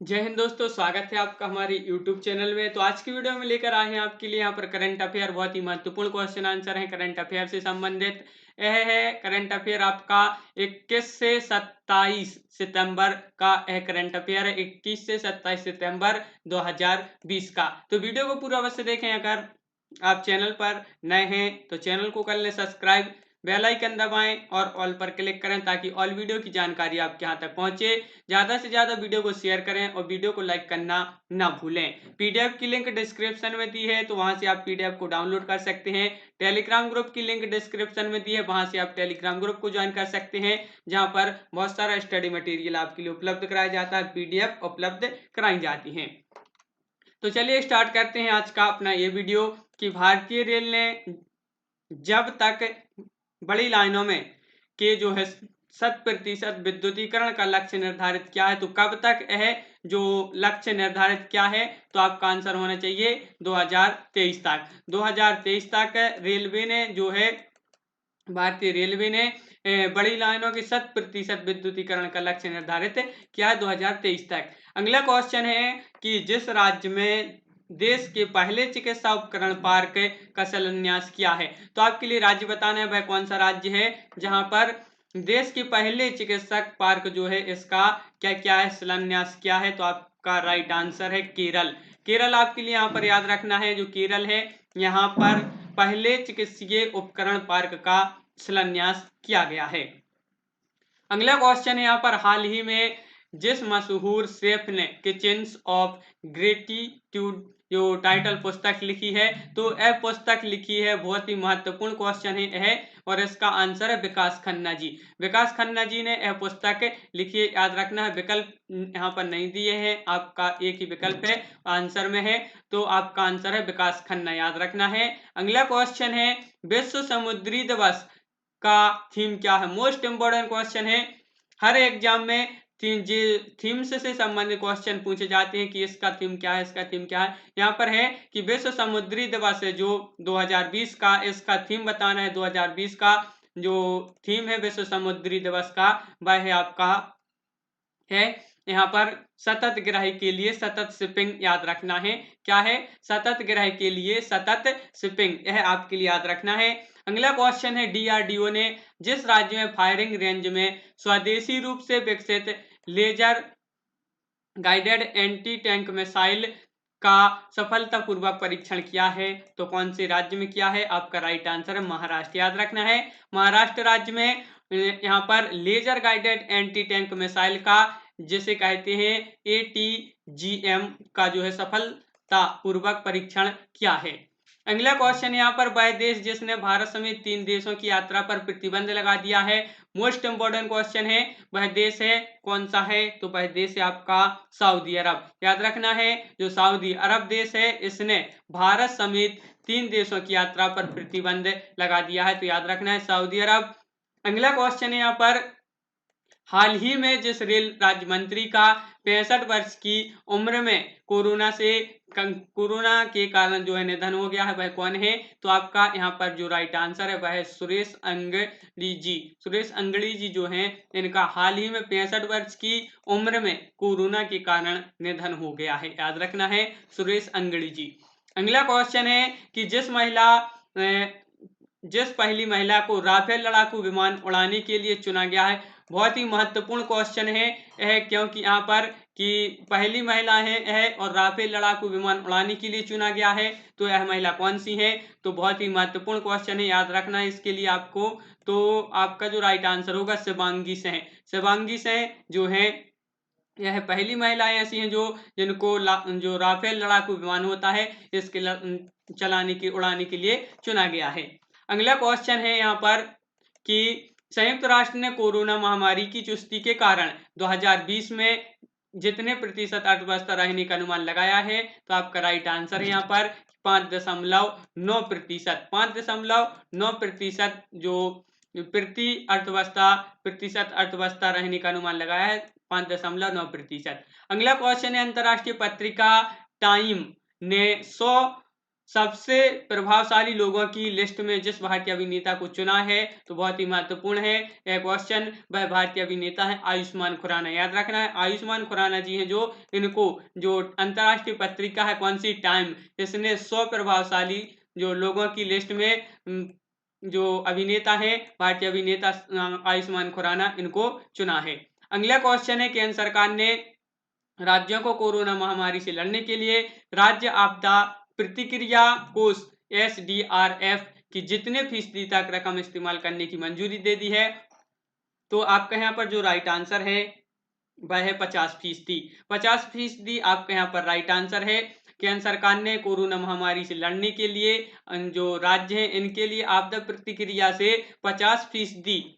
जय हिंद दोस्तों, स्वागत है आपका हमारे YouTube चैनल में। तो आज की वीडियो में लेकर आए हैं आपके लिए यहाँ पर करंट अफेयर। बहुत ही महत्वपूर्ण क्वेश्चन आंसर है करंट अफेयर से संबंधित। यह है करंट अफेयर आपका 21 से 27 सितंबर का यह करंट अफेयर है, 21 से 27 सितंबर 2020 का। तो वीडियो को पूरा अवश्य देखें। अगर आप चैनल पर नए हैं तो चैनल को कर लें सब्सक्राइब, बेल आइकन दबाएं और ऑल पर क्लिक करें ताकि ऑल वीडियो की जानकारी आपके यहाँ तक पहुंचे। ज़्यादा से ज़्यादा वीडियो को शेयर करें और वीडियो को लाइक करना ना भूलें। पीडीएफ की लिंक डिस्क्रिप्शन में दी है, तो वहां से आप पीडीएफ को डाउनलोड कर सकते हैं। टेलीग्राम ग्रुप की लिंक डिस्क्रिप्शन में दी है, वहां से आप टेलीग्राम ग्रुप को ज्वाइन कर सकते हैं, जहां पर बहुत सारा स्टडी मटेरियल आपके लिए उपलब्ध कराया जाता है, पीडीएफ उपलब्ध कराई जाती है। तो चलिए स्टार्ट करते हैं आज का अपना ये वीडियो कि भारतीय रेल ने जब तक बड़ी लाइनों में के जो है 100% विद्युतीकरण का लक्ष्य निर्धारित किया है, तो कब तक यह जो लक्ष्य निर्धारित किया है, तो आपका आंसर होना चाहिए 2023 तक। 2023 तक रेलवे ने जो है भारतीय रेलवे ने बड़ी लाइनों की 100% विद्युतीकरण का लक्ष्य निर्धारित किया है 2023 तक। अगला क्वेश्चन है कि जिस राज्य में देश के पहले चिकित्सा उपकरण पार्क का शिलान्यास किया है, तो आपके लिए राज्य बताना है वह कौन सा राज्य है जहां पर देश के पहले चिकित्सक पार्क जो है इसका क्या क्या है शिलान्यास किया है। तो आपका राइट आंसर है केरल। केरल आपके लिए यहाँ पर याद रखना है, जो केरल है यहाँ पर पहले चिकित्सीय उपकरण पार्क का शिलान्यास किया गया है। अगला क्वेश्चन है यहाँ पर हाल ही में जिस मशहूर शेफ ने किचन्स ऑफ ग्रेटिट्यूड जो टाइटल पुस्तक लिखी है, तो यह पुस्तक लिखी है, बहुत ही महत्वपूर्ण क्वेश्चन है यह, और इसका आंसर है विकास खन्ना जी। विकास खन्ना जी ने यह पुस्तक लिखी है, याद रखना है। विकल्प यहाँ पर नहीं दिए हैं, आपका एक ही विकल्प है आंसर में है, तो आपका आंसर है विकास खन्ना, याद रखना है। अगला क्वेश्चन है विश्व समुद्री दिवस का थीम क्या है। मोस्ट इंपोर्टेंट क्वेश्चन है, हर एग्जाम में थीम्स से संबंधित क्वेश्चन पूछे जाते हैं कि इसका थीम क्या है, इसका थीम क्या है। यहाँ पर है कि विश्व समुद्री दिवस है जो 2020 का, इसका थीम बताना है। 2020 का जो थीम है विश्व समुद्री दिवस का, वह है आपका है यहाँ पर सतत ग्रह के लिए सतत शिपिंग, याद रखना है। क्या है? सतत ग्रह के लिए सतत शिपिंग, यह आपके लिए याद रखना है। अगला क्वेश्चन है डीआरडीओ ने जिस राज्य में फायरिंग रेंज में स्वदेशी रूप से विकसित laser guided anti tank missile का सफलतापूर्वक परीक्षण किया है, तो कौन से राज्य में किया है। आपका राइट आंसर है महाराष्ट्र, याद रखना है। महाराष्ट्र राज्य में यहाँ पर laser guided anti tank missile का, जिसे कहते हैं ATGM का जो है सफलतापूर्वक परीक्षण किया है। अगला क्वेश्चन यहाँ पर वह देश जिसने भारत समेत 3 देशों की यात्रा पर प्रतिबंध लगा दिया है। मोस्ट इंपोर्टेंट क्वेश्चन है, वह देश है कौन सा है, तो वह देश है आपका सऊदी अरब, याद रखना है। जो सऊदी अरब देश है इसने भारत समेत 3 देशों की यात्रा पर प्रतिबंध लगा दिया है, तो याद रखना है सऊदी अरब। अगला क्वेश्चन है यहाँ पर हाल ही में जिस रेल राज्य मंत्री का 65 वर्ष की उम्र में कोरोना के कारण जो है निधन हो गया है, वह कौन है। तो आपका यहाँ पर जो राइट आंसर है वह है सुरेश अंगड़ी जी। सुरेश अंगड़ी जी जो हैं इनका हाल ही में 65 वर्ष की उम्र में कोरोना के कारण निधन हो गया है, याद रखना है सुरेश अंगड़ी जी। अगला क्वेश्चन है कि जिस पहली महिला को राफेल लड़ाकू विमान उड़ाने के लिए चुना गया है। बहुत ही महत्वपूर्ण क्वेश्चन है यह, क्योंकि यहाँ पर कि पहली महिला है और राफेल लड़ाकू विमान उड़ाने के लिए चुना गया है, तो यह महिला कौन सी है। तो बहुत ही महत्वपूर्ण क्वेश्चन है, याद रखना है इसके लिए आपको। तो आपका जो राइट आंसर होगा शिवांगी सिंह। शिवांगी सिंह जो है यह पहली महिलाएं ऐसी हैं जो जिनको जो राफेल लड़ाकू विमान होता है इसके उड़ाने के लिए चुना गया है। अगला क्वेश्चन है यहाँ पर कि संयुक्त राष्ट्र ने कोरोना महामारी की चुस्ती के कारण 2020 में जितने प्रतिशत अर्थव्यवस्था रहने का अनुमान लगाया है, तो आपका राइट आंसर है यहाँ पर 5.9%। 5.9% जो प्रतिशत अर्थव्यवस्था रहने का अनुमान लगाया है, 5.9%। अगला क्वेश्चन है अंतरराष्ट्रीय पत्रिका टाइम ने 100 सबसे प्रभावशाली लोगों की लिस्ट में जिस भारतीय अभिनेता को चुना है, तो बहुत ही महत्वपूर्ण है यह क्वेश्चन। वह भारतीय अभिनेता है आयुष्मान खुराना। याद रखना है, आयुष्मान खुराना जी हैं जो इनको जो अंतर्राष्ट्रीय पत्रिका है कौन सी, टाइम, इसने 100 प्रभावशाली जो लोगों की लिस्ट में जो अभिनेता है, भारतीय अभिनेता आयुष्मान खुराना, इनको चुना है। अगला क्वेश्चन है, केंद्र सरकार ने राज्यों को कोरोना महामारी से लड़ने के लिए राज्य आपदा प्रतिक्रिया कोष SDRF की जितने फीसदी तक रकम इस्तेमाल करने की मंजूरी दे दी है, तो आपका यहाँ पर जो राइट आंसर है वह है 50%। 50% आपका यहाँ पर राइट आंसर है। केंद्र सरकार ने कोरोना महामारी से लड़ने के लिए जो राज्य हैं इनके लिए आपदा प्रतिक्रिया से 50%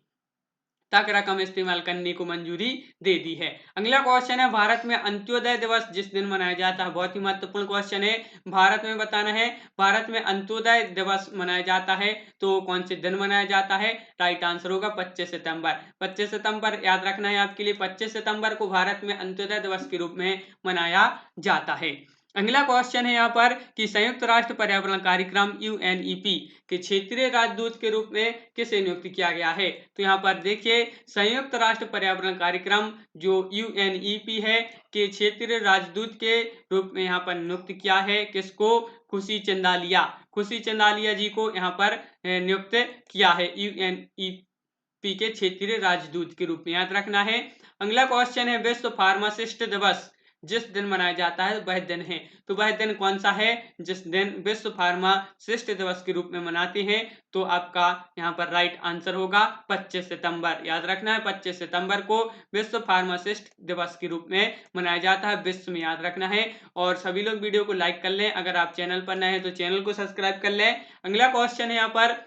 तक रकम इस्तेमाल करने को मंजूरी दे दी है। अगला क्वेश्चन है, भारत में अंत्योदय दिवस जिस दिन मनाया जाता है, बहुत ही महत्वपूर्ण क्वेश्चन है। भारत में बताना है, भारत में अंत्योदय दिवस मनाया जाता है तो कौन से दिन मनाया जाता है? राइट आंसर होगा 25 सितंबर। 25 सितंबर याद रखना है आपके लिए, 25 सितंबर को भारत में अंत्योदय दिवस के रूप में मनाया जाता है। अगला क्वेश्चन है यहाँ पर कि संयुक्त राष्ट्र पर्यावरण कार्यक्रम UNEP के क्षेत्रीय राजदूत के रूप में किसे नियुक्त किया गया है? तो यहाँ पर देखिए, संयुक्त राष्ट्र पर्यावरण कार्यक्रम जो UNEP है के क्षेत्रीय राजदूत के रूप में यहाँ पर नियुक्त किया है किसको? खुशी चंदालिया। खुशी चंदालिया जी को यहाँ पर नियुक्त किया है UNEP के क्षेत्रीय राजदूत के रूप में, याद रखना है। अगला क्वेश्चन है, विश्व फार्मासिस्ट दिवस जिस दिन मनाया जाता है वह दिन है, तो वह दिन कौन सा है जिस दिन विश्व फार्मासिस्ट दिवस के रूप में मनाते हैं? तो आपका यहाँ पर राइट आंसर होगा 25 सितंबर। याद रखना है, 25 सितंबर को विश्व फार्मासिस्ट दिवस के रूप में मनाया जाता है, विश्व में, याद रखना है। और सभी लोग वीडियो को लाइक कर लें, अगर आप चैनल पर नए हैं तो चैनल को सब्सक्राइब कर लें। अगला क्वेश्चन है यहाँ पर,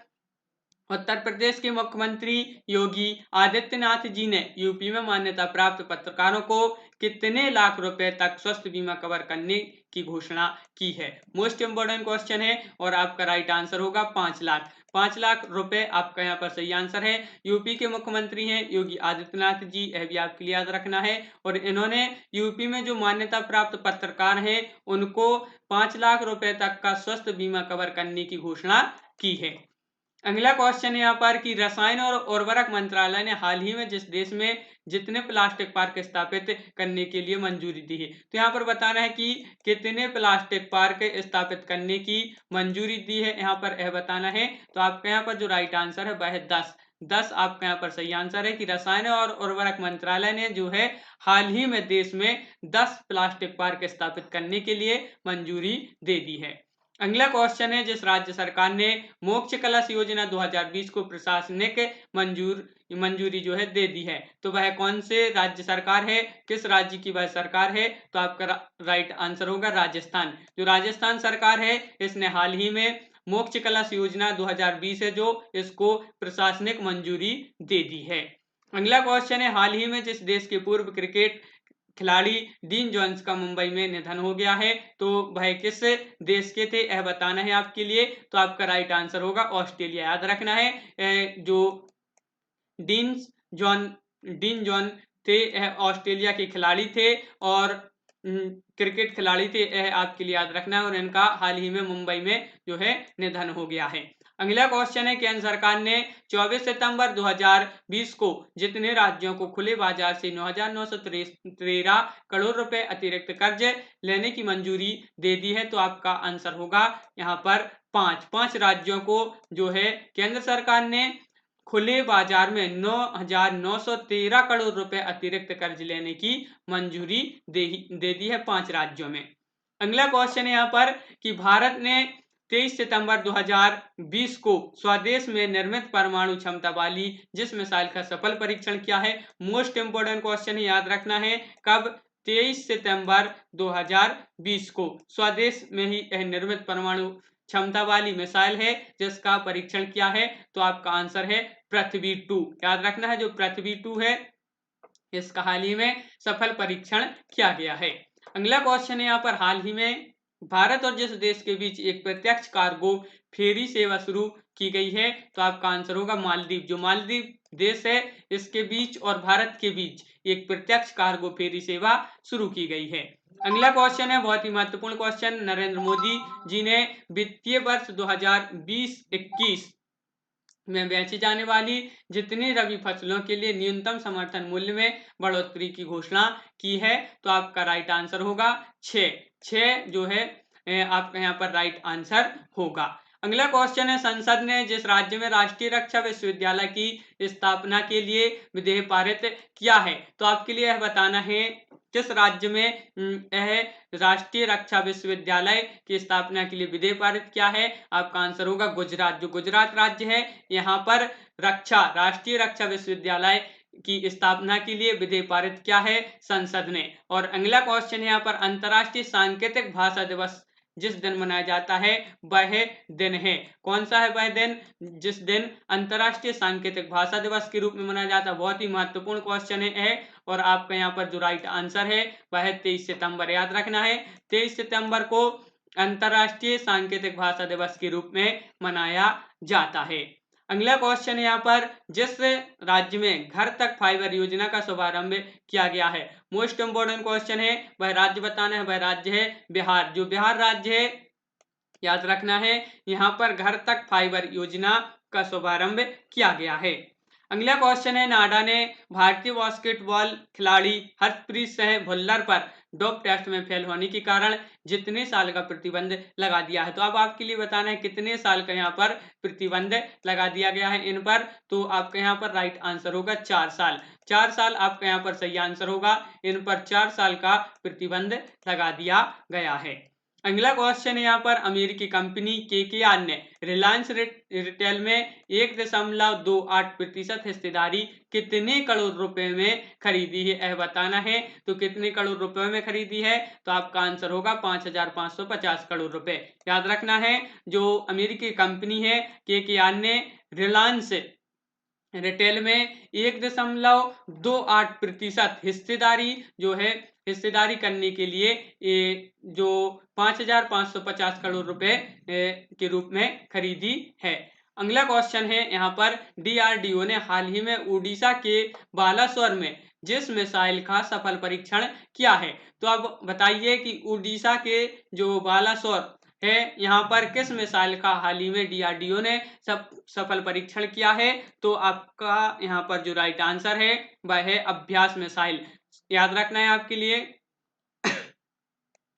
उत्तर प्रदेश के मुख्यमंत्री योगी आदित्यनाथ जी ने यूपी में मान्यता प्राप्त पत्रकारों को कितने लाख रुपए तक स्वास्थ्य बीमा कवर करने की घोषणा की है? मोस्ट इंपोर्टेंट क्वेश्चन है और आपका राइट आंसर होगा 5 लाख। 5 लाख रुपए आपका यहाँ पर सही आंसर है। यूपी के मुख्यमंत्री हैं योगी आदित्यनाथ जी, यह भी आपके लिए याद रखना है। और इन्होंने यूपी में जो मान्यता प्राप्त पत्रकार हैं उनको 5 लाख रुपए तक का स्वास्थ्य बीमा कवर करने की घोषणा की है। अगला क्वेश्चन है यहाँ पर कि रसायन और उर्वरक मंत्रालय ने हाल ही में जिस देश में जितने प्लास्टिक पार्क स्थापित करने के लिए मंजूरी दी है, तो यहाँ पर बताना है कि कितने प्लास्टिक पार्क स्थापित करने की मंजूरी दी है, यहाँ पर यह बताना है। तो आपका यहाँ पर जो राइट आंसर है वह है 10 आपका यहाँ पर सही आंसर है कि रसायन और उर्वरक मंत्रालय ने जो है हाल ही में देश में 10 प्लास्टिक पार्क स्थापित करने के लिए मंजूरी दे दी है। अगला क्वेश्चन है, जिस राज्य सरकार ने मोक्ष कलश योजना 2020 को प्रशासनिक मंजूरी जो है दे दी है, तो वह कौन से राज्य सरकार है, किस राज्य की वह सरकार है? तो आपका राइट आंसर होगा राजस्थान। जो राजस्थान सरकार है इसने हाल ही में मोक्ष कलश योजना 2020 है जो इसको प्रशासनिक मंजूरी दे दी है। अगला क्वेश्चन है, हाल ही में जिस देश के पूर्व क्रिकेट खिलाड़ी डीन जोन्स का मुंबई में निधन हो गया है, तो वह किस देश के थे यह बताना है आपके लिए। तो आपका राइट आंसर होगा ऑस्ट्रेलिया। याद रखना है, जो डीन जॉन डीन जॉन थे यह ऑस्ट्रेलिया के खिलाड़ी थे और क्रिकेट खिलाड़ी थे, यह आपके लिए याद रखना है। और इनका हाल ही में मुंबई में जो है निधन हो गया है। अगला क्वेश्चन है, केंद्र सरकार ने 24 सितंबर 2020 को जितने राज्यों को खुले बाजार से 9,913 करोड़ रुपए अतिरिक्त कर्ज लेने की मंजूरी दे दी है, तो आपका आंसर होगा यहाँ पर 5 राज्यों को जो है केंद्र सरकार ने खुले बाजार में 9,913 करोड़ रुपए अतिरिक्त कर्ज लेने की मंजूरी दे दी है 5 राज्यों में। अगला क्वेश्चन है यहाँ पर कि भारत ने 23 सितंबर 2020 को स्वदेश में निर्मित परमाणु क्षमता वाली जिस मिसाइल का सफल परीक्षण किया है? मोस्ट इंपोर्टेंट क्वेश्चन है, याद रखना है। कब? 23 सितंबर 2020 को स्वदेश में ही यह निर्मित परमाणु क्षमता वाली मिसाइल है जिसका परीक्षण किया है, तो आपका आंसर है पृथ्वी 2। याद रखना है, जो पृथ्वी 2 है इसका हाल ही में सफल परीक्षण किया गया है। अगला क्वेश्चन है यहाँ पर, हाल ही में भारत और जिस देश के बीच एक प्रत्यक्ष कार्गो फेरी सेवा शुरू की गई है, तो आपका आंसर होगा मालदीव। जो मालदीव देश है इसके बीच और भारत के बीच एक प्रत्यक्ष कार्गो फेरी सेवा शुरू की गई है। अगला क्वेश्चन है बहुत ही महत्वपूर्ण क्वेश्चन। नरेंद्र मोदी जी ने वित्तीय वर्ष 2020-21 में बेची जाने वाली जितनी रबी फसलों के लिए न्यूनतम समर्थन मूल्य में बढ़ोतरी की घोषणा की है, तो आपका राइट आंसर होगा 6 जो है आपका यहाँ पर राइट आंसर होगा। अगला क्वेश्चन है संसद ने जिस राज्य में राष्ट्रीय रक्षा विश्वविद्यालय की स्थापना के लिए विधेयक पारित किया है, तो आपके लिए यह बताना है किस राज्य में यह राष्ट्रीय रक्षा विश्वविद्यालय की स्थापना के लिए विधेयक पारित किया है। आपका आंसर होगा गुजरात। जो गुजरात राज्य है यहाँ पर राष्ट्रीय रक्षा विश्वविद्यालय की स्थापना के लिए विधेयक पारित किया है संसद ने। और अगला क्वेश्चन यहाँ पर अंतर्राष्ट्रीय सांकेतिक भाषा दिवस जिस दिन मनाया जाता है वह दिन है, कौन सा है वह दिन जिस दिन अंतर्राष्ट्रीय सांकेतिक भाषा दिवस के रूप में मनाया जाता है। बहुत ही महत्वपूर्ण क्वेश्चन है और आपका यहाँ पर जो राइट आंसर है वह 23 सितंबर। याद रखना है 23 सितंबर को अंतर्राष्ट्रीय सांकेतिक भाषा दिवस के रूप में मनाया जाता है। अगला क्वेश्चन यहाँ पर जिस राज्य में घर तक फाइबर योजना का शुभारंभ किया गया है, मोस्ट इंपोर्टेंट क्वेश्चन है, वह राज्य बताना है। वह राज्य है बिहार। जो बिहार राज्य है याद रखना है यहाँ पर घर तक फाइबर योजना का शुभारंभ किया गया है। अगला क्वेश्चन है नाडा ने भारतीय बास्केटबॉल खिलाड़ी हरप्रीत सिंह भुल्लर पर डोप टेस्ट में फेल होने के कारण जितने साल का प्रतिबंध लगा दिया है, तो अब आपके लिए बताना है कितने साल का यहाँ पर प्रतिबंध लगा दिया गया है इन पर, तो आपका यहाँ पर राइट आंसर होगा 4 साल। 4 साल आपका यहाँ पर सही आंसर होगा। इन पर 4 साल का प्रतिबंध लगा दिया गया है। अगला क्वेश्चन है यहाँ पर अमेरिकी कंपनी KKR ने रिलायंस रिटेल में 1.28% हिस्सेदारी कितने करोड़ रुपए में खरीदी है, यह बताना है। तो कितने करोड़ रुपए में खरीदी है, तो आपका आंसर होगा 5,550 करोड़ रुपए। याद रखना है जो अमेरिकी कंपनी है KKR ने रिलायंस रिटेल में 1.28% हिस्सेदारी जो है हिस्सेदारी करने के लिए जो 5,550 करोड़ रुपए के रूप में खरीदी है। अगला क्वेश्चन है यहाँ पर DRDO ने हाल ही में उड़ीसा के बालासोर में जिस मिसाइल का सफल परीक्षण किया है, तो अब बताइए कि उड़ीसा के जो बालासोर है यहाँ पर किस मिसाइल का हाल ही में DRDO ने सफल परीक्षण किया है, तो आपका यहाँ पर जो राइट आंसर है वह है अभ्यास मिसाइल। याद रखना है आपके लिए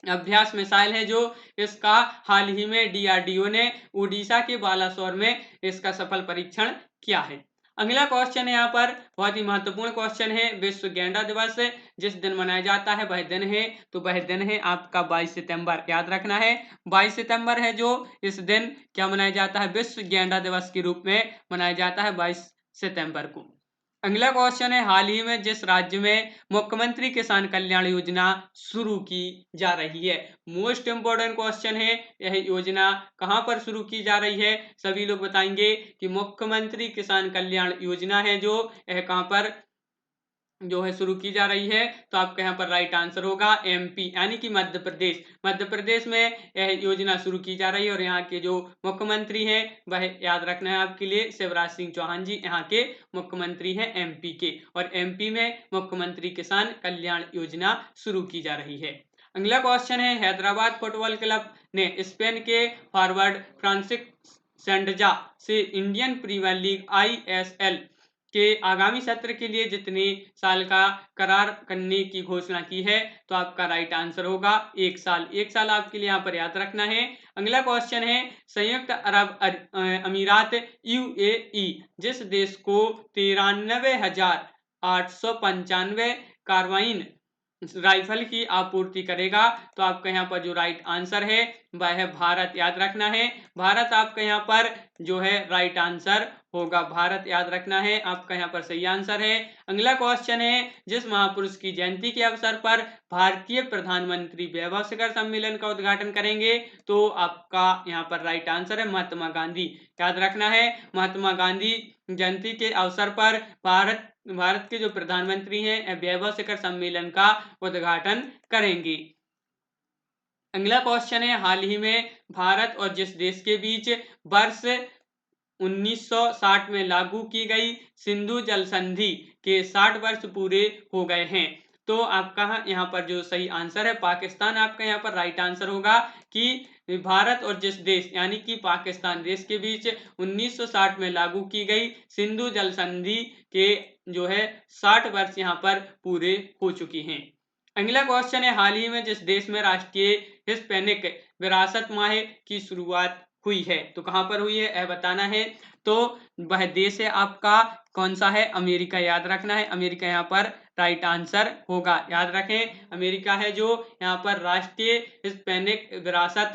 अभ्यास मिसाइल है जो इसका हाल ही में DRDO ने उड़ीसा के बालासोर में इसका सफल परीक्षण किया है। अगला क्वेश्चन है यहाँ पर बहुत ही महत्वपूर्ण क्वेश्चन है विश्व गैंडा दिवस जिस दिन मनाया जाता है वह दिन है, तो वह दिन है आपका 22 सितंबर। याद रखना है 22 सितंबर है जो इस दिन क्या मनाया जाता है, विश्व गैंडा दिवस के रूप में मनाया जाता है 22 सितंबर को। अगला क्वेश्चन है हाल ही में जिस राज्य में मुख्यमंत्री किसान कल्याण योजना शुरू की जा रही है। मोस्ट इंपोर्टेंट क्वेश्चन है, यह योजना कहां पर शुरू की जा रही है, सभी लोग बताएंगे कि मुख्यमंत्री किसान कल्याण योजना है जो यह कहां पर जो है शुरू की जा रही है, तो आपका यहाँ पर राइट आंसर होगा MP यानी कि मध्य प्रदेश। मध्य प्रदेश में यह योजना शुरू की जा रही है और यहाँ के जो मुख्यमंत्री हैं वह याद रखना है आपके लिए शिवराज सिंह चौहान जी यहाँ के मुख्यमंत्री हैं MP के, और MP में मुख्यमंत्री किसान कल्याण योजना शुरू की जा रही है। अगला क्वेश्चन है हैदराबाद फुटबॉल क्लब ने स्पेन के फॉरवर्ड फ्रांसिस सेंडजा से इंडियन प्रीमियर लीग ISL के आगामी सत्र के लिए जितने साल का करार करने की घोषणा की है, तो आपका राइट आंसर होगा 1 साल। 1 साल आपके लिए यहाँ पर याद रखना है। अगला क्वेश्चन है संयुक्त अरब अमीरात UAE जिस देश को 93,895 कार्बाइन राइफल की आपूर्ति करेगा, तो आपका यहाँ पर जो राइट आंसर है वह है भारत। याद रखना है भारत आपका यहाँ पर जो है राइट आंसर होगा। भारत याद रखना है आपका यहाँ पर सही आंसर है। अगला क्वेश्चन है जिस महापुरुष की जयंती के अवसर पर भारतीय प्रधानमंत्री वैभव शिखर सम्मेलन का उद्घाटन करेंगे, तो आपका यहाँ पर राइट आंसर है महात्मा गांधी। याद रखना है महात्मा गांधी जयंती के अवसर पर भारत के जो प्रधानमंत्री हैं वैभव शिखर सम्मेलन का उद्घाटन करेंगे। अगला क्वेश्चन है हाल ही में भारत और जिस देश के बीच वर्ष 1960 में लागू की गई सिंधु जल संधि के 60 वर्ष पूरे हो गए हैं, तो आपका यहाँ पर जो सही आंसर है पाकिस्तान आपका यहाँ पर राइट आंसर होगा कि भारत और जिस देश यानी कि पाकिस्तान देश के बीच 1960 में लागू की गई सिंधु जल संधि के जो है 60 वर्ष यहाँ पर पूरे हो चुकी हैं। अगला क्वेश्चन है, हाल ही में जिस देश में राष्ट्रीय हिस्पैनिक विरासत माह की शुरुआत हुई है, तो कहां पर हुई है यह बताना है। तो वह देश है आपका कौन सा है, अमेरिका, याद रखना है, अमेरिका यहाँ पर राइट आंसर होगा। याद रखें अमेरिका है जो यहाँ पर राष्ट्रीय हिस्पैनिक विरासत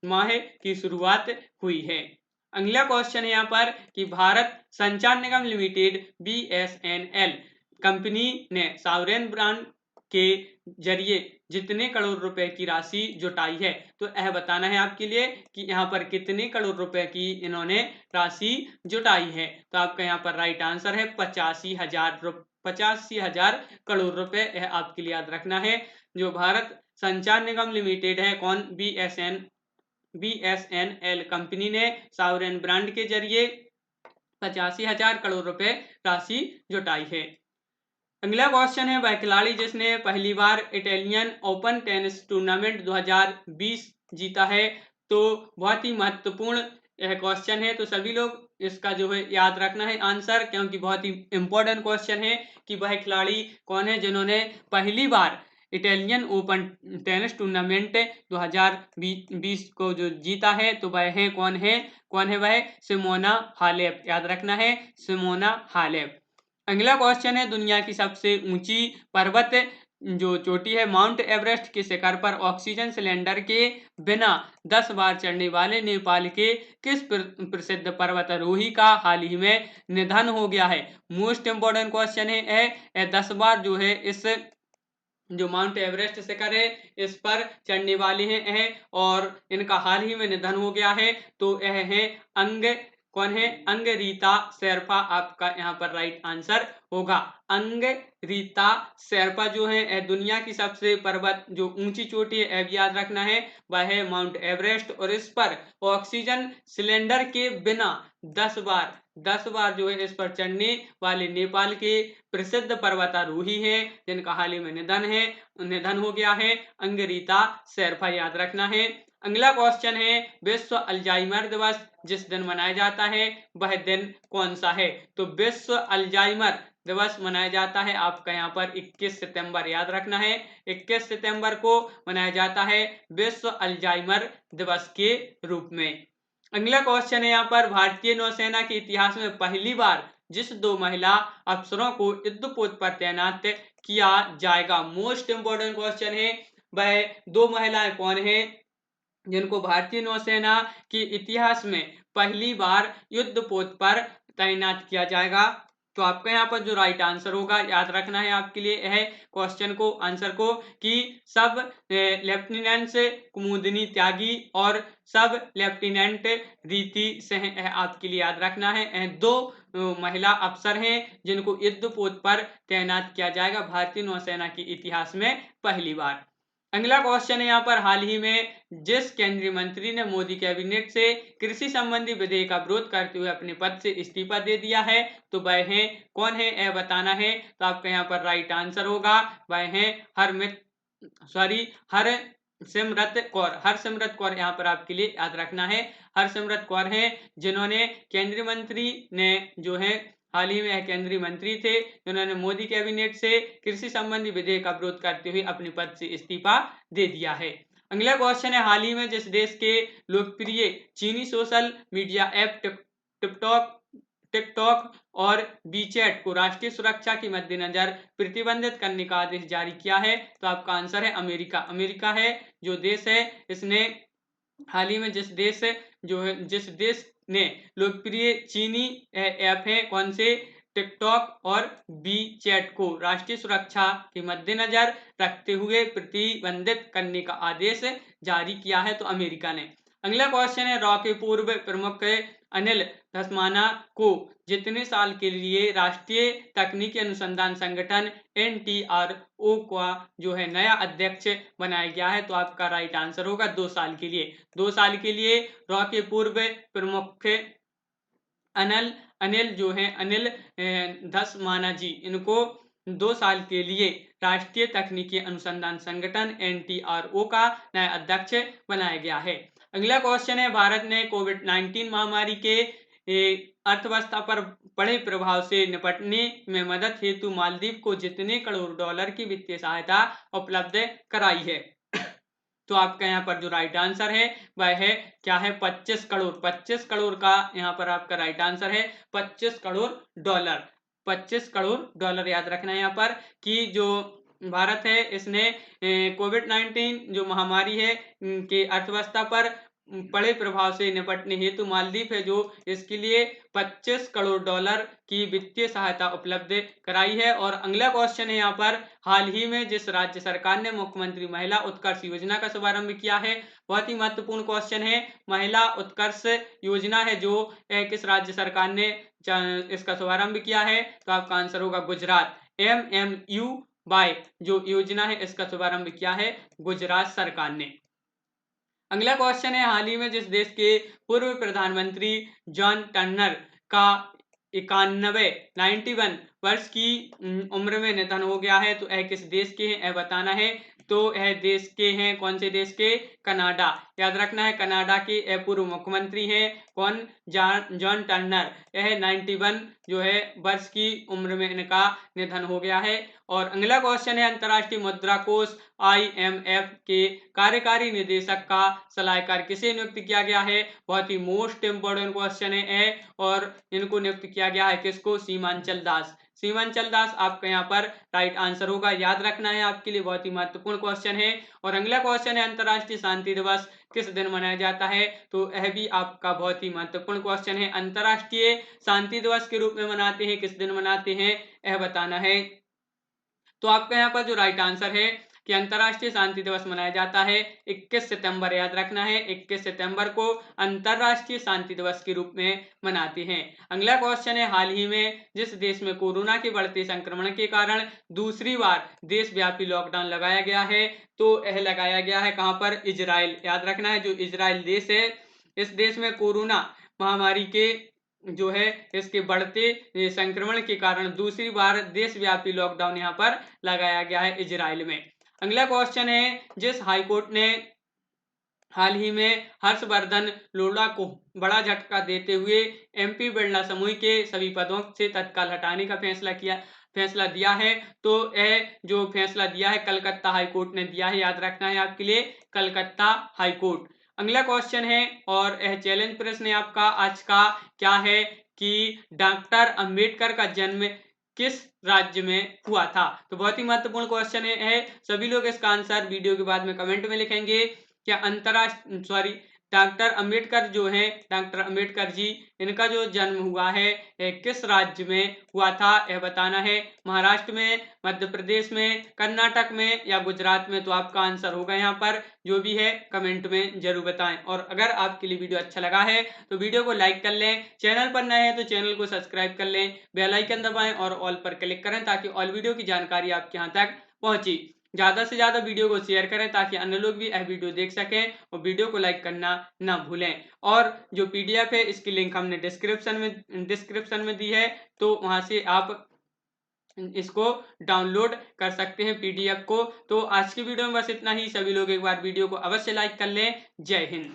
माह की शुरुआत हुई है। अगला क्वेश्चन है यहाँ पर कि भारत संचार निगम लिमिटेड BSNL कंपनी ने सॉवरेन ब्रांड के जरिए जितने करोड़ रुपए की राशि जुटाई है, तो यह बताना है आपके लिए कि यहाँ पर कितने करोड़ रुपए की इन्होंने राशि जुटाई है। तो आपका यहाँ पर राइट आंसर है 85,000 करोड़ रुपए, यह आपके लिए याद रखना है। जो भारत संचार निगम लिमिटेड है, कौन, BSNL कंपनी ने सॉवरेन ब्रांड के जरिए 85,000 करोड़ रुपए राशि जुटाई है। अगला क्वेश्चन है, वह खिलाड़ी जिसने पहली बार इटालियन ओपन टेनिस टूर्नामेंट 2020 जीता है, तो बहुत ही महत्वपूर्ण यह क्वेश्चन है, तो सभी लोग इसका जो है याद रखना है आंसर, क्योंकि बहुत ही इंपॉर्टेंट क्वेश्चन है कि वह खिलाड़ी कौन है जिन्होंने पहली बार इटालियन ओपन टेनिस टूर्नामेंट 2020 को जो जीता है, तो वह है कौन है वह सिमोना हालेप, याद रखना है सिमोना हालेप। अगला क्वेश्चन है, दुनिया की सबसे ऊंची पर्वत जो चोटी है माउंट एवरेस्ट के शिखर पर ऑक्सीजन सिलेंडर के बिना 10 बार चढ़ने वाले नेपाल के किस प्रसिद्ध पर्वतारोही का हाल ही में निधन हो गया है। मोस्ट इंपोर्टेंट क्वेश्चन है 10 बार जो है इस जो माउंट एवरेस्ट शिखर है इस पर चढ़ने वाले हैं और इनका हाल ही में निधन हो गया है, तो यह है अंगरीता शेरपा, आपका यहाँ पर राइट आंसर होगा। अंगरीता शेरपा जो है दुनिया की सबसे पर्वत जो ऊंची चोटी है, यह भी याद रखना है, वह है माउंट एवरेस्ट, और इस पर ऑक्सीजन सिलेंडर के बिना 10 बार जो है इस पर चढ़ने वाले नेपाल के प्रसिद्ध पर्वतारोही हैं जिनका हाल ही में निधन हो गया है, अंगरीता शेरपा, याद रखना है। अगला क्वेश्चन है, विश्व अल्जाइमर दिवस जिस दिन मनाया जाता है वह दिन कौन सा है, तो विश्व अल्जाइमर दिवस मनाया जाता है आपका यहाँ पर 21 सितंबर, याद रखना है 21 सितंबर को मनाया जाता है विश्व अल्जाइमर दिवस के रूप में। अगला क्वेश्चन है यहाँ पर, भारतीय नौसेना के इतिहास में पहली बार जिस 2 महिला अफसरों को युद्धपोत पर तैनात किया जाएगा, मोस्ट इंपोर्टेंट क्वेश्चन है, वह 2 महिलाएं कौन है जिनको भारतीय नौसेना के इतिहास में पहली बार युद्धपोत पर तैनात किया जाएगा। तो आपका यहाँ पर जो राइट आंसर होगा, याद रखना है आपके लिए यह क्वेश्चन को आंसर को कि सब लेफ्टिनेंट कुमुदिनी त्यागी और सब लेफ्टिनेंट रीति सिंह, आपके लिए याद रखना है 2 महिला अफसर हैं जिनको युद्धपोत पर तैनात किया जाएगा भारतीय नौसेना के इतिहास में पहली बार। अगला क्वेश्चन है यहाँ पर, हाल ही में जिस केंद्रीय मंत्री ने मोदी कैबिनेट से कृषि संबंधी विधेयक का विरोध करते हुए अपने पद से इस्तीफा दे दिया है, तो वह है कौन है यह बताना है। तो आपका यहाँ पर राइट आंसर होगा, वह है हरसिमरत कौर, यहाँ पर आपके लिए याद रखना है हरसिमरत कौर है जिन्होंने केंद्रीय मंत्री ने जो है हाल ही में केंद्रीय मंत्री थे जिन्होंने मोदी कैबिनेट से कृषि संबंधी विधेयक का विरोध करते हुए अपने पद से इस्तीफा दे दिया है। अगला क्वेश्चन है, हाल ही में जिस देश के लोकप्रिय चीनी सोशल मीडिया ऐप टिकटॉक और वीचैट को राष्ट्रीय सुरक्षा के मद्देनजर प्रतिबंधित करने का आदेश जारी किया है, तो आपका आंसर है अमेरिका। अमेरिका है जो देश है, इसने हाल ही में जिस देश ने लोकप्रिय चीनी ऐप है कौन से टिकटॉक और वीचैट को राष्ट्रीय सुरक्षा के मद्देनजर रखते हुए प्रतिबंधित करने का आदेश जारी किया है, तो अमेरिका ने। अगला क्वेश्चन है, रॉ के पूर्व प्रमुख अनिल धस्माना को जितने साल के लिए राष्ट्रीय तकनीकी अनुसंधान संगठन NTRO का जो है नया अध्यक्ष बनाया गया है, तो आपका राइट आंसर होगा 2 साल के लिए। 2 साल के लिए रॉ के पूर्व प्रमुख अनिल जो है अनिल धस्माना जी, इनको 2 साल के लिए राष्ट्रीय तकनीकी अनुसंधान संगठन NTRO का नया अध्यक्ष बनाया गया है। अगला क्वेश्चन है, भारत ने कोविड-19 महामारी के अर्थव्यवस्था पर बड़े प्रभाव से निपटने में मदद हेतु मालदीव को जितने करोड़ डॉलर की वित्तीय सहायता उपलब्ध कराई है? तो आपका यहाँ पर जो राइट आंसर है वह है क्या है? 25 करोड़। 25 करोड़ का यहाँ पर आपका राइट आंसर है 25 करोड़ डॉलर। 25 करोड़ डॉलर याद रखना है यहाँ पर कि जो भारत है इसने कोविड-19 जो महामारी है के अर्थव्यवस्था पर बड़े प्रभाव से निपटने हेतु मालदीव है जो इसके लिए 25 करोड़ डॉलर की वित्तीय सहायता उपलब्ध कराई है। और अगला क्वेश्चन है यहाँ पर, हाल ही में जिस राज्य सरकार ने मुख्यमंत्री महिला उत्कर्ष योजना का शुभारंभ किया है? बहुत ही महत्वपूर्ण क्वेश्चन है। महिला उत्कर्ष योजना है जो किस राज्य सरकार ने इसका शुभारंभ किया है? तो आपका आंसर होगा गुजरात। MMU जो योजना है इसका शुभारंभ किया है गुजरात सरकार ने। अगला क्वेश्चन है, हाल ही में जिस देश के पूर्व प्रधानमंत्री जॉन टर्नर का 91 वर्ष की उम्र में निधन हो गया है, तो यह किस देश के हैं यह बताना है। तो यह देश के हैं, कौन से देश के? कनाडा। याद रखना है कनाडा के पूर्व मुख्यमंत्री हैं कौन? John Turner. यह 91 जो है वर्ष की उम्र में इनका निधन हो गया है। और अगला क्वेश्चन है, अंतर्राष्ट्रीय मुद्रा कोष IMF के कार्यकारी निदेशक का सलाहकार किसे नियुक्त किया गया है? बहुत ही मोस्ट इंपोर्टेंट क्वेश्चन है और इनको नियुक्त किया गया है किसको? सीमांचल दास। सीमांचल दास आपका यहाँ पर राइट आंसर होगा। याद रखना है आपके लिए बहुत ही महत्वपूर्ण क्वेश्चन है। और अगला क्वेश्चन है, अंतर्राष्ट्रीय शांति दिवस किस दिन मनाया जाता है? तो यह भी आपका बहुत ही महत्वपूर्ण क्वेश्चन है। अंतर्राष्ट्रीय शांति दिवस के रूप में मनाते हैं, किस दिन मनाते हैं यह बताना है। तो आपका यहाँ पर जो राइट आंसर है कि अंतर्राष्ट्रीय शांति दिवस मनाया जाता है 21 सितंबर। याद रखना है 21 सितंबर को अंतर्राष्ट्रीय शांति दिवस के रूप में मनाते हैं। अगला क्वेश्चन है, हाल ही में जिस देश में कोरोना के बढ़ते संक्रमण के कारण दूसरी बार देशव्यापी लॉकडाउन लगाया गया है, तो यह लगाया गया है कहां पर? इजराइल। याद रखना है जो इजराइल देश है, इस देश में कोरोना महामारी के जो है इसके बढ़ते संक्रमण के कारण दूसरी बार देशव्यापी लॉकडाउन यहाँ पर लगाया गया है इजराइल में। अगला क्वेश्चन है, जिस हाईकोर्ट ने हाल ही में हर्षवर्धन लोढ़ा को बड़ा झटका देते हुए MP बिरला समूह के सभी पदों से तत्काल हटाने का फैसला दिया है, तो यह जो फैसला दिया है कलकत्ता हाईकोर्ट ने दिया है। याद रखना है आपके लिए कलकत्ता हाईकोर्ट। अगला क्वेश्चन है और यह चैलेंज प्रश्न है आपका आज का, क्या है कि डॉक्टर अंबेडकर का जन्म किस राज्य में हुआ था? तो बहुत ही महत्वपूर्ण क्वेश्चन है। सभी लोग इसका आंसर वीडियो के बाद में कमेंट में लिखेंगे। क्या डॉक्टर अंबेडकर जो हैं, डॉक्टर अंबेडकर जी, इनका जो जन्म हुआ है किस राज्य में हुआ था यह बताना है। महाराष्ट्र में, मध्य प्रदेश में, कर्नाटक में या गुजरात में? तो आपका आंसर होगा यहाँ पर जो भी है कमेंट में जरूर बताएं। और अगर आपके लिए वीडियो अच्छा लगा है तो वीडियो को लाइक कर लें, चैनल पर नए हैं तो चैनल को सब्सक्राइब कर लें, बेल आइकन दबाएं और ऑल पर क्लिक करें ताकि ऑल वीडियो की जानकारी आपके यहाँ तक पहुंची। ज़्यादा से ज़्यादा वीडियो को शेयर करें ताकि अन्य लोग भी यह वीडियो देख सकें और वीडियो को लाइक करना ना भूलें। और जो PDF है इसकी लिंक हमने डिस्क्रिप्शन में दी है, तो वहाँ से आप इसको डाउनलोड कर सकते हैं PDF को। तो आज की वीडियो में बस इतना ही। सभी लोग एक बार वीडियो को अवश्य लाइक कर लें। जय हिंद।